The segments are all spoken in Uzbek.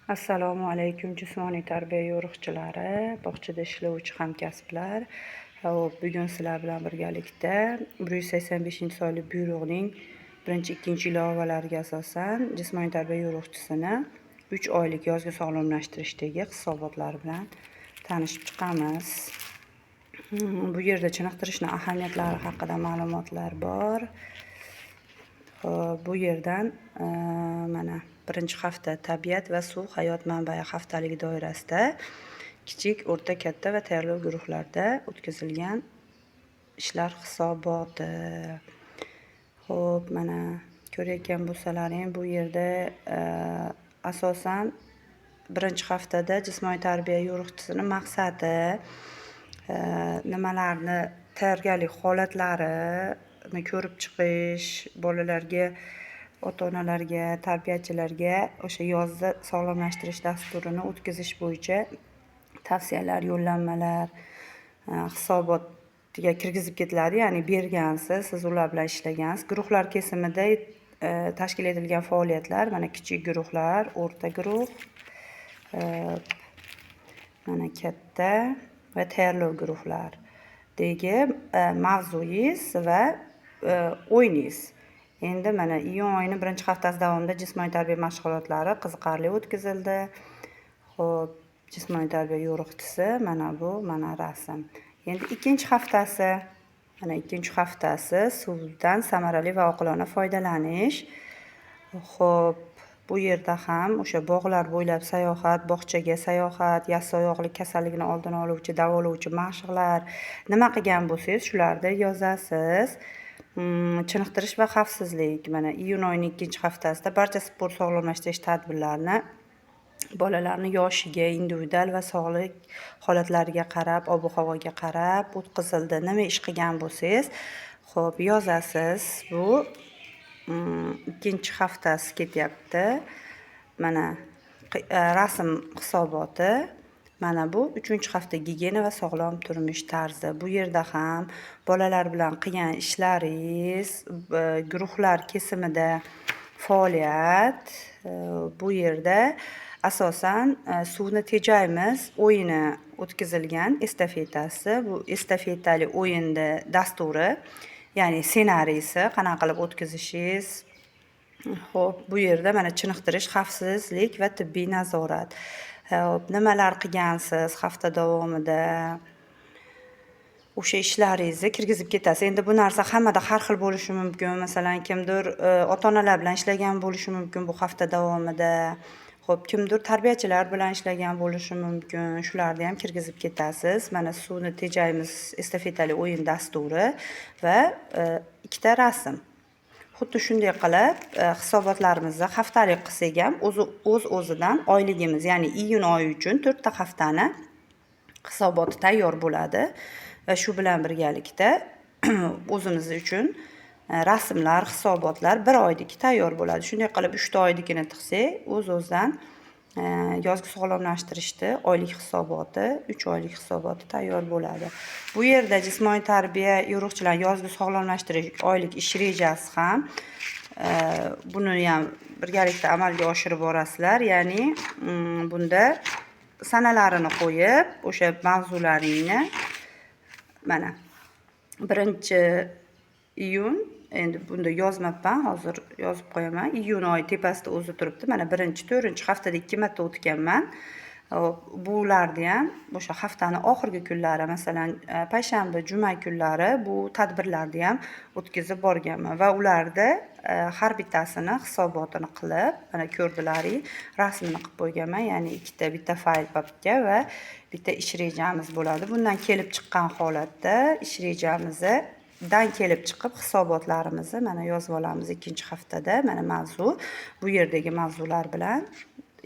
Assalomu alaykum jismoniy tarbiya yo'riqchilari, bog'chada ishlovchi hamkasblar. Bugun sizlar bilan birgalikda 185-sonli buyruqning 1-2 ilovalariga asosan jismoniy tarbiya yo'riqchisini 3 oylik yozgi sog'lomlashtirishdagi hisobotlar bilan tanishib chiqamiz. Bu yerda chiniqtirishning ahamiyatlari haqida ma'lumotlar bor. Bu yerdan mana 1-hafta tabiat va suv hayot manbai haftaligi doirasida kichik, o'rta, katta va tayyorlov guruhlarda o'tkazilgan ishlar hisoboti. Xo'p, mana ko'rayotgan bo'lsalaring, bu yerda asosan 1-haftada jismoniy tarbiya yo'riqchisining maqsadi, nimalarni tayyorgarlik holatlarini ko'rib chiqish, bolalarga, ota-onalarga, tarbiyachilarga o'sha yozda sog'lomlashtirish dasturini o'tkazish bo'yicha tavsiyalar, yo'llanmalar, hisobotga kirgizib ketiladi. Ya'ni bergansiz, siz ular bilan ishlagansiz. Guruhlar kesimida tashkil etilgan faoliyatlar, mana kichik guruhlar, o'rta guruh, mana katta va tayyorlov guruhlardagi mavzuyingiz va o'yiningiz. Endi mana iyun oyining 1-haftasi davomida jismoniy tarbiya mashg'ulotlari qiziqarli o'tkazildi. Xo'p, jismoniy tarbiya yo'riqchisi mana bu, mana rasm. Endi 2-haftasi, mana 2-haftasi suvdan samarali va oqilona foydalanish. Xo'p, bu yerda ham o'sha bog'lar bo'ylab sayohat, bog'chaga sayohat, yassioyoqlik kasalligini oldini oluvchi, davolovchi mashqlar, nima qilgan bo'lsangiz, shularni yozasiz. Chiniqtirish va xavfsizlik. Mana iyun oyining 2-haftasida barcha sport sog'lomlashtirish tadbirlarini bolalarning yoshiga, individual va sog'lik holatlariga qarab, ob-havoga qarab o'tkazildi. Nima ish qilgan bo'lsangiz, xo'p, yozasiz. Bu 2-haftasi ketyapti. Mana rasm hisoboti. Mana bu 3-hafta gigiyena va sog'lom turmush tarzi. Bu yerda ham bolalar bilan qilgan ishlaringiz, guruhlar kesimida faoliyat. Bu yerda asosan suvni tejaymiz o'yini o'tkazilgan estafetasi. Bu estafetali o'yinda dasturi, ya'ni ssenariysi, qanaqa qilib o'tkazishingiz. Xo'p, bu yerda mana chiniqtirish, xavfsizlik va tibbiy nazorat. Nimalar qilgansiz hafta davomida, o'sha ishlaringizni kirgizib ketasiz. Endi bu narsa hammada har xil bo'lishi mumkin. Masalan, kimdir ota-onalar bilan ishlagan bo'lishi mumkin bu hafta davomida. Xo'p, kimdir tarbiyachilar bilan ishlagan bo'lishi mumkin. Shularni ham kirgizib ketasiz. Mana suvni tejaymiz estafetali o'yin dasturi va 2 rasm. Xuddi shunday qilib hisobotlarimizni haftalik qilsak ham o'z-o'zidan oyligimiz, ya'ni iyun oyi uchun 4 haftani hisoboti tayyor bo'ladi. Va shu bilan birgalikda o'zimiz uchun rasmlar, hisobotlar 1 oydagi tayyor bo'ladi. Shunday qilib 3 oyligini tiqsak, o'z-o'zidan yozgi sog'lomlashtirishda oylik hisoboti, 3 oylik hisoboti tayyor bo'ladi. Bu yerda jismoniy tarbiya yo'riqchilar yozgi sog'lomlashtirish oylik ish rejasi ham, buni ham birgalikda amalga oshirib borasizlar. Ya'ni bunda sanalarini qo'yib, o'sha mavzularingni mana 1-iyun, endi bunda yozmabman, hozir yozib qo'yaman. Iyun oyi tepasida o'zi turibdi. Mana 1-4-haftada 2 marta o'tganman. Bularni ham o'sha haftaning oxirgi kunlari, masalan, payshanba, juma kunlari bu tadbirlarni ham o'tkazib borganman va ularda har bittasini hisobotini qilib, mana ko'rdilaring, rasmini qilib qo'yganman. Ya'ni bitta fayl papka va bitta ish rejamiz bo'ladi. Bundan kelib chiqqan holatda ish rejamizdan kelib chiqib hisobotlarimizni mana yozib olamiz 2-haftada. Mana mavzu, bu yerdagi mavzular bilan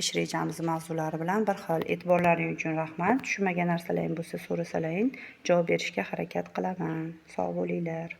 ish rejamiz mavzulari bilan bir xil. E'tiborlaring uchun rahmat. Tushunmagan narsalaring bo'lsa so'rasalaring, javob berishga harakat qilaman. Sog' bo'linglar.